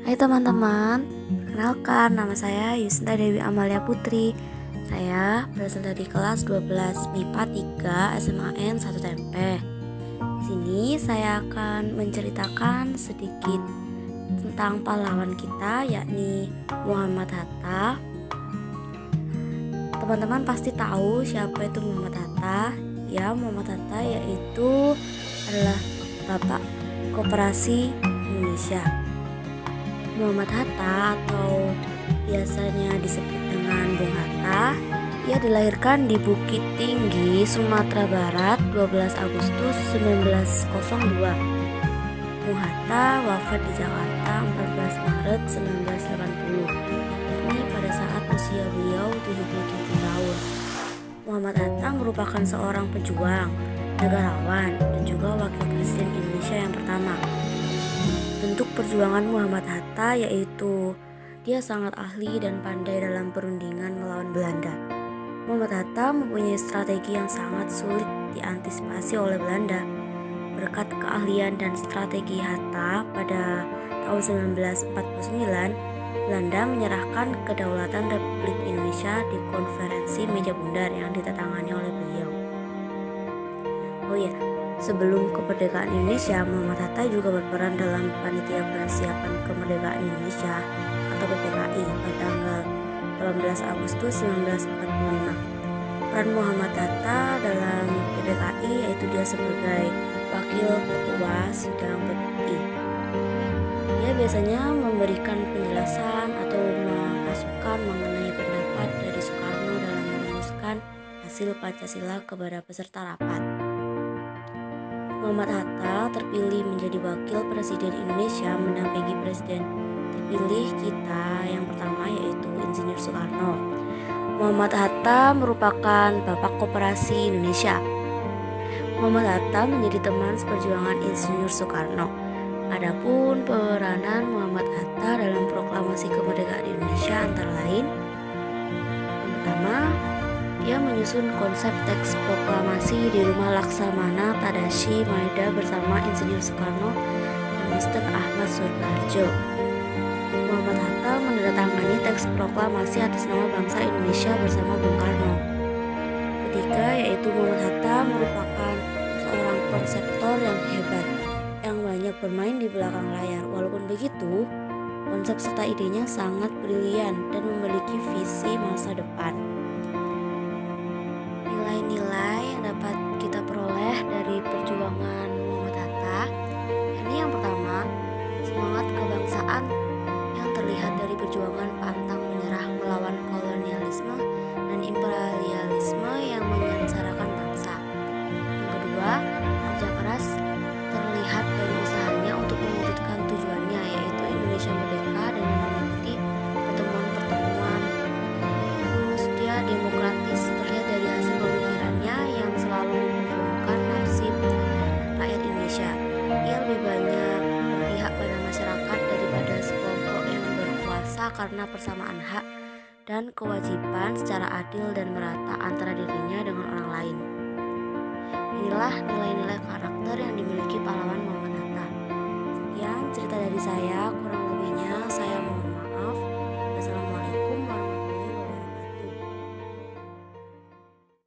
Hai teman-teman, perkenalkan nama saya Yusnita Dewi Amalia Putri. Saya berasal dari kelas 12 MIPA 3 SMAN 1 Tempe. Di sini saya akan menceritakan sedikit tentang pahlawan kita, yakni Muhammad Hatta. Teman-teman pasti tahu siapa itu Muhammad Hatta. Ya, Muhammad Hatta yaitu adalah Bapak Koperasi Indonesia. Muhammad Hatta atau biasanya disebut dengan Bung Hatta, ia dilahirkan di Bukit Tinggi, Sumatera Barat 12 Agustus 1902. Bung Hatta wafat di Jakarta 14 Maret 1980, yakni pada saat usia beliau 77 tahun. Muhammad Hatta merupakan seorang pejuang, negarawan, dan juga wakil presiden Indonesia yang pertama. Bentuk perjuangan Muhammad Hatta yaitu dia sangat ahli dan pandai dalam perundingan melawan Belanda. Muhammad Hatta mempunyai strategi yang sangat sulit diantisipasi oleh Belanda. Berkat keahlian dan strategi Hatta, pada tahun 1949, Belanda menyerahkan kedaulatan Republik Indonesia di konferensi meja bundar yang ditandatangani oleh beliau. Oh ya, sebelum kemerdekaan Indonesia, Muhammad Hatta juga berperan dalam panitia persiapan kemerdekaan Indonesia atau PPKI pada tanggal 18 Agustus 1945. Peran Muhammad Hatta dalam PPKI yaitu dia sebagai wakil ketua sidang PPKI. Dia biasanya memberikan penjelasan atau masukan mengenai pendapat dari Soekarno dalam merumuskan hasil Pancasila kepada peserta rapat. Muhammad Hatta terpilih menjadi wakil presiden Indonesia mendampingi presiden terpilih kita yang pertama yaitu Insinyur Soekarno. Muhammad Hatta merupakan Bapak Koperasi Indonesia. Muhammad Hatta menjadi teman seperjuangan Insinyur Soekarno. Adapun peranan Muhammad Hatta dalam proklamasi kemerdekaan Indonesia antara lain: yang pertama, dia menyusun konsep teks proklamasi di rumah Laksamana Tadashi Maeda bersama Insinyur Soekarno dan Mr. Ahmad Sudarjo. Muhammad Hatta menandatangani teks proklamasi atas nama bangsa Indonesia bersama Bung Karno. Ketiga, yaitu Muhammad Hatta merupakan seorang konseptor yang hebat, yang banyak bermain di belakang layar. Walaupun begitu, konsep serta idenya sangat brilian dan memiliki visi masa depan. Nilai-nilai yang dapat kita peroleh dari perjuangan Muhammad Hatta, ini yang pertama, semangat kebangsaan yang terlihat dari perjuangan pantang menyerah melawan kolonialisme dan imperialisme yang menyengsarakan bangsa. Yang kedua, kerja keras terlihat dari usahanya untuk mewujudkan tujuannya, yaitu Indonesia merdeka dengan mengikuti pertemuan-pertemuan. Terus dia demokratis, terlihat dari hasil pemikirannya yang selalu memperjuangkan nasib rakyat Indonesia. Ia lebih banyak berpihak pada masyarakat daripada sekelompok yang berkuasa karena persamaan hak dan kewajiban secara adil dan merata antara dirinya dengan orang lain. Inilah nilai-nilai karakter yang dimiliki pahlawan Muhammad Hatta. Sekian cerita dari saya, kurang lebihnya saya mohon